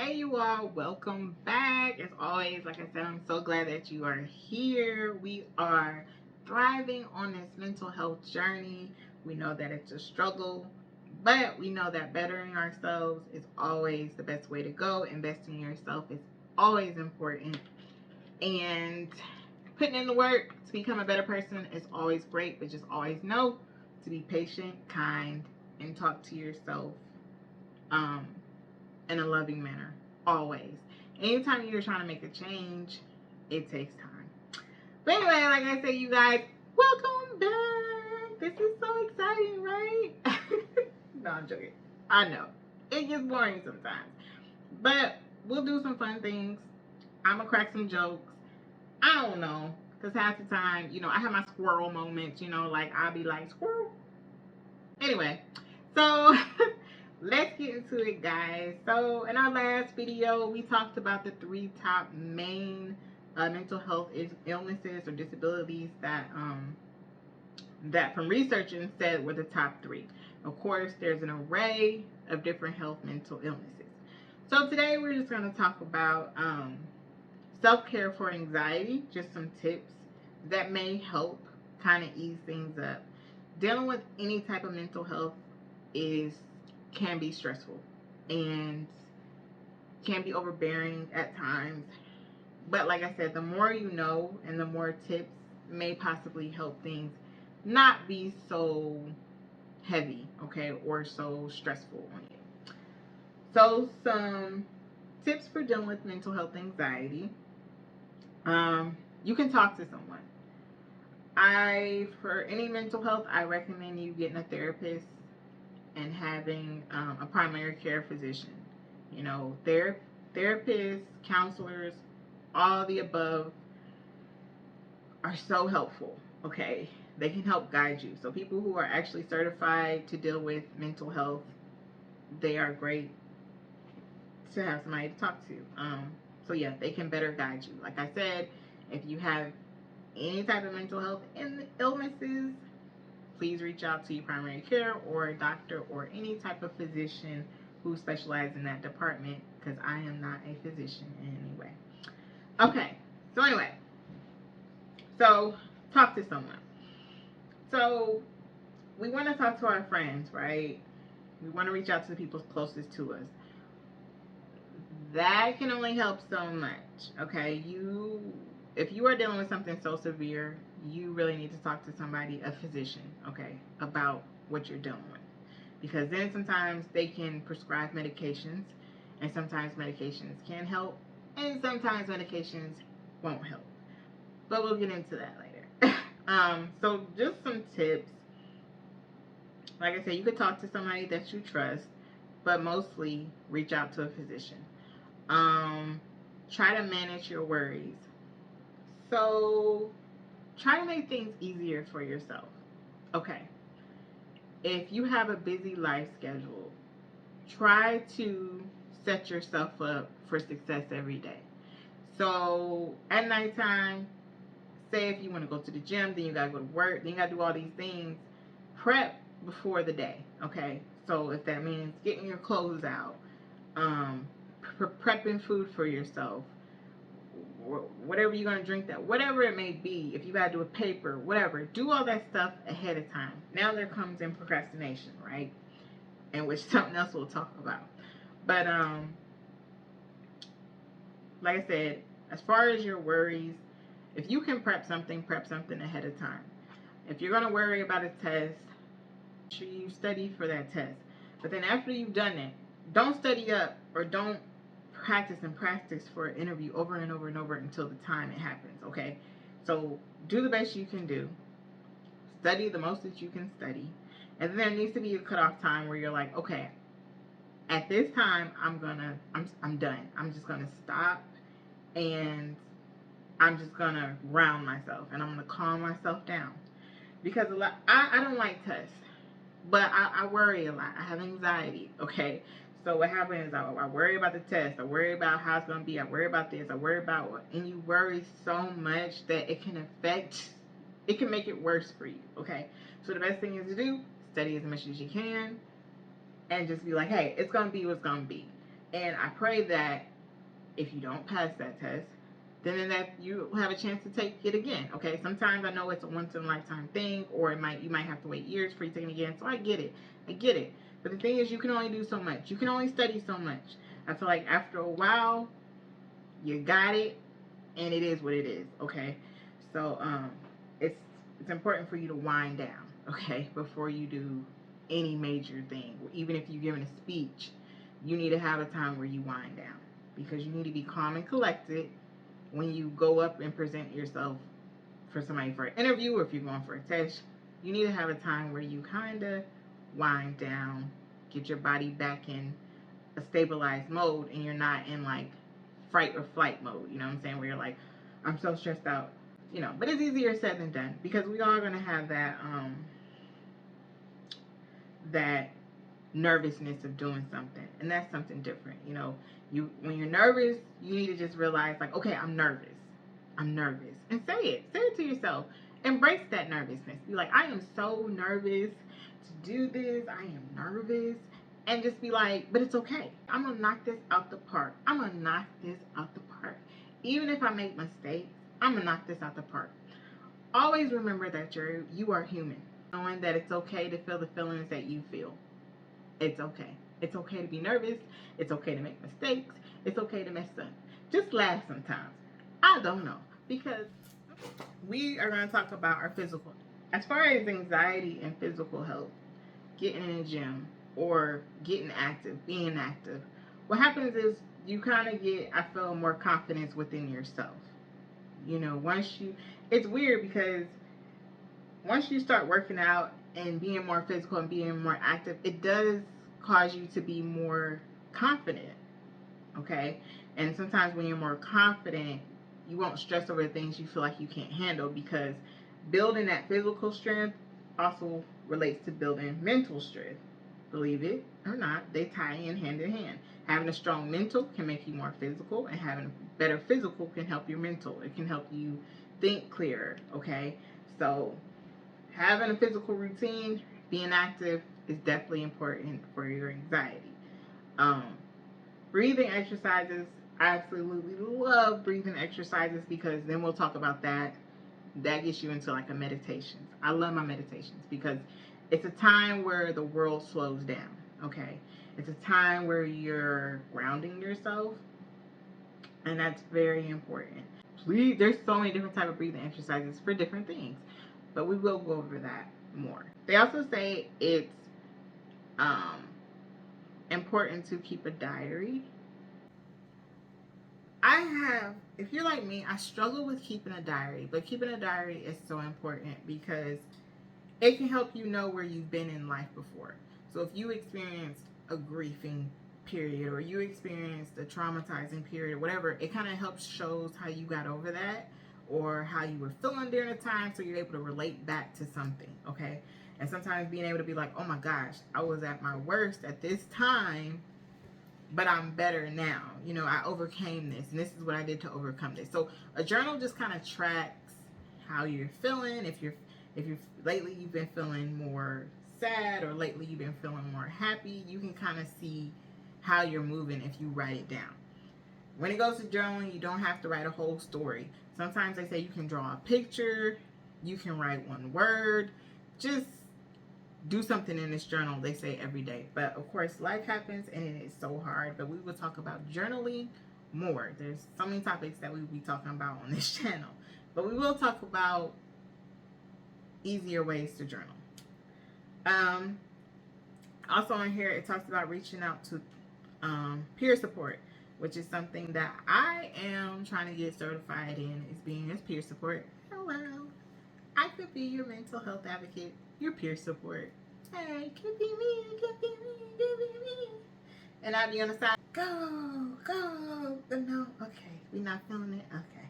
Hey you all, welcome back. As always, like I said, I'm so glad that you are here. We are thriving on this mental health journey. We know that it's a struggle, but we know that bettering ourselves is always the best way to go. Investing in yourself is always important. And putting in the work to become a better person is always great, but just always know to be patient, kind, and talk to yourself um, in a loving manner. Always. Anytime you're trying to make a change, it takes time. But anyway, like I said, you guys, welcome back. This is so exciting, right? No, I'm joking. I know. It gets boring sometimes. But we'll do some fun things. I'm going to crack some jokes. I don't know. Because half the time, I have my squirrel moments, like I'll be like, squirrel. Anyway, so let's get into it, guys. So in our last video, we talked about the three top main mental health illnesses or disabilities that from researching said were the top three. Of course, there's an array of different health mental illnesses. So today we're just going to talk about self-care for anxiety, just some tips that may help kind of ease things up. Dealing with any type of mental health can be stressful and can be overbearing at times. But like I said, the more you know and the more tips may possibly help things not be so heavy, okay, or so stressful on you. So some tips for dealing with mental health anxiety. You can talk to someone. For any mental health, I recommend you getting a therapist and having a primary care physician. Therapists, counselors, all the above are so helpful. Okay, they can help guide you. So people who are actually certified to deal with mental health, they are great to have somebody to talk to. So yeah, they can better guide you. Like I said, if you have any type of mental health illnesses, please reach out to your primary care or a doctor or any type of physician who specializes in that department, because I am not a physician in any way. Okay, so anyway, so talk to someone. So we want to talk to our friends, right? We want to reach out to the people closest to us. That can only help so much, okay? If you are dealing with something so severe, you really need to talk to somebody, a physician, okay, about what you're dealing with. Because then sometimes they can prescribe medications, and sometimes medications can help, and sometimes medications won't help. But we'll get into that later. So just some tips. Like I said, you could talk to somebody that you trust, but mostly reach out to a physician. Try to manage your worries. So try to make things easier for yourself. Okay. If you have a busy life schedule, try to set yourself up for success every day. So at nighttime, say if you want to go to the gym, then you got to go to work, then you got to do all these things, prep before the day, okay? So if that means getting your clothes out, prepping food for yourself, whatever you're going to drink, that whatever it may be, if you got to do a paper, whatever, do all that stuff ahead of time. Now there comes in procrastination, right? And which something else we'll talk about. But like I said, as far as your worries, if you can prep something ahead of time. If you're going to worry about a test, make sure you study for that test. But then after you've done it, don't study up or don't practice for an interview over and over and over until the time it happens, okay? So do the best you can do. Study the most that you can study. And then there needs to be a cutoff time where you're like, okay, at this time, I'm done. I'm just gonna stop, and I'm just gonna ground myself, and I'm gonna calm myself down, because I don't like tests, but I worry a lot. I have anxiety. Okay, so what happens is I worry about the test. I worry about how it's gonna be. I worry about this. I worry about what, and you worry so much that it can make it worse for you. Okay, so the best thing is to do, study as much as you can, and just be like, hey, it's gonna be what's gonna be. And I pray that if you don't pass that test, then that you have a chance to take it again. Okay, sometimes I know it's a once in a lifetime thing, or you might have to wait years for you to take it again. So I get it. But the thing is, you can only do so much. You can only study so much. I feel like after a while, you got it, and it is what it is. Okay, so it's important for you to wind down. Okay, before you do any major thing, even if you're giving a speech, you need to have a time where you wind down, because you need to be calm and collected when you go up and present yourself for somebody for an interview, or if you're going for a test. You need to have a time where you kind of wind down, get your body back in a stabilized mode, and you're not in like fight or flight mode. You know what I'm saying? Where you're like, I'm so stressed out. But it's easier said than done, because we are gonna have that nervousness of doing something, and that's something different. When you're nervous, you need to just realize, like, okay, I'm nervous, and say it to yourself. Embrace that nervousness. Be like, I am so nervous to do this. I am nervous. And just be like, but it's okay. I'm gonna knock this out the park. Even if I make mistakes, I'm gonna knock this out the park. Always remember that you are human, knowing that it's okay to feel the feelings that you feel. It's okay. It's okay to be nervous. It's okay to make mistakes. It's okay to mess up. Just laugh sometimes. I don't know. Because we are going to talk about our physical. As far as anxiety and physical health, getting in the gym or getting active, being active, what happens is you kind of get, I feel, more confidence within yourself. It's weird, because once you start working out and being more physical and being more active, it does cause you to be more confident. Okay? And sometimes when you're more confident, you won't stress over things you feel like you can't handle, because building that physical strength also relates to building mental strength. Believe it or not, they tie in hand. Having a strong mental can make you more physical, and having a better physical can help your mental. It can help you think clearer. Okay? So having a physical routine, being active, is definitely important for your anxiety. Breathing exercises, I absolutely love breathing exercises, because then we'll talk about that. That gets you into like a meditation. I love my meditations, because it's a time where the world slows down. Okay, it's a time where you're grounding yourself, and that's very important. Please, there's so many different type of breathing exercises for different things, but we will go over that more. They also say it's important to keep a diary. If you're like me, I struggle with keeping a diary, but keeping a diary is so important, because it can help you know where you've been in life before. So if you experienced a grieving period, or you experienced a traumatizing period, whatever, it kind of helps shows how you got over that, or how you were feeling during the time, so you're able to relate back to something. Okay? And sometimes being able to be like, oh my gosh, I was at my worst at this time, but I'm better now. I overcame this, and this is what I did to overcome this. So a journal just kind of tracks how you're feeling. If you're lately you've been feeling more sad, or lately you've been feeling more happy, you can kind of see how you're moving if you write it down. When it goes to journaling, you don't have to write a whole story. Sometimes they say you can draw a picture, you can write one word, just do something in this journal, they say, every day. But of course, life happens, and it is so hard. But we will talk about journaling more. There's so many topics that we will be talking about on this channel. But we will talk about easier ways to journal. Also on here, it talks about reaching out to peer support, which is something that I am trying to get certified in, is being as peer support. Hello. I could be your mental health advocate, your peer support. Hey, it could be me, it could be me, it could be me. And I'd be on the side, go. But no, okay, we're not feeling it. Okay.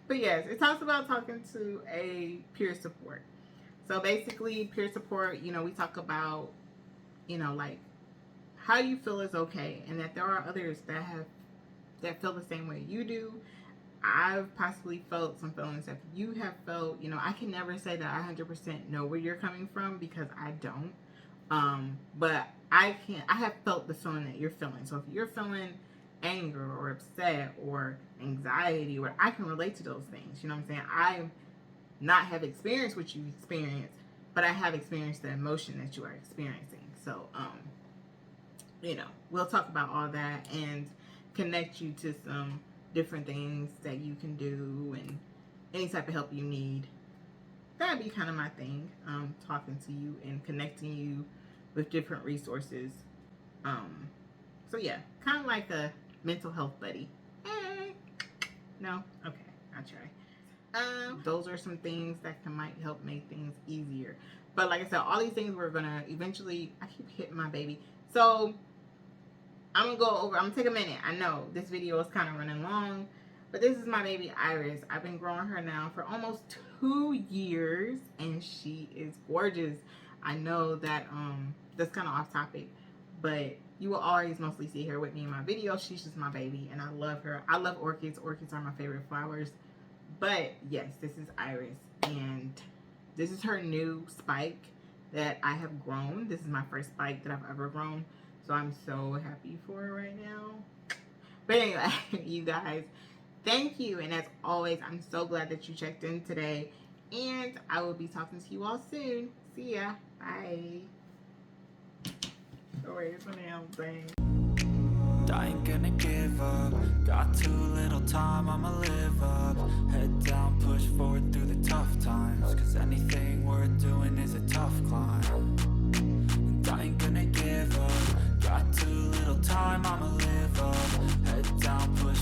But yes, it talks about talking to a peer support. So basically, peer support, we talk about, like, how you feel is okay, and that there are others that feel the same way you do. I've possibly felt some feelings that you have felt. I can never say that I 100% know where you're coming from, because I don't. But I have felt the feeling that you're feeling. So if you're feeling anger or upset or anxiety, or I can relate to those things. You know what I'm saying? I not have experienced what you experienced, but I have experienced the emotion that you are experiencing. So, we'll talk about all that and connect you to some different things that you can do and any type of help you need. That'd be kind of my thing, talking to you and connecting you with different resources. So yeah, kind of like a mental health buddy. Hey. No? Okay, I'll try. Those are some things that might help make things easier. But like I said, all these things we're gonna eventually. I keep hitting my baby. So I'm gonna take a minute. I know this video is kind of running long, but this is my baby Iris. I've been growing her now for almost 2 years, and she is gorgeous. I know that that's kind of off topic, but you will always mostly see her with me in my videos. She's just my baby, and I love her. I love orchids. Orchids are my favorite flowers. But yes, this is Iris, and this is her new spike that I have grown. This is my first spike that I've ever grown, so I'm so happy for her right now. But anyway, you guys, thank you, and as always, I'm so glad that you checked in today, and I will be talking to you all soon. See ya. Bye. Oh wait, it's a damn thing. I ain't gonna give up. Got too little time, I'ma live up. Head down, push forward through the tough times, cause anything worth doing is a tough climb. And I ain't gonna give up. Got too little time, I'ma live up.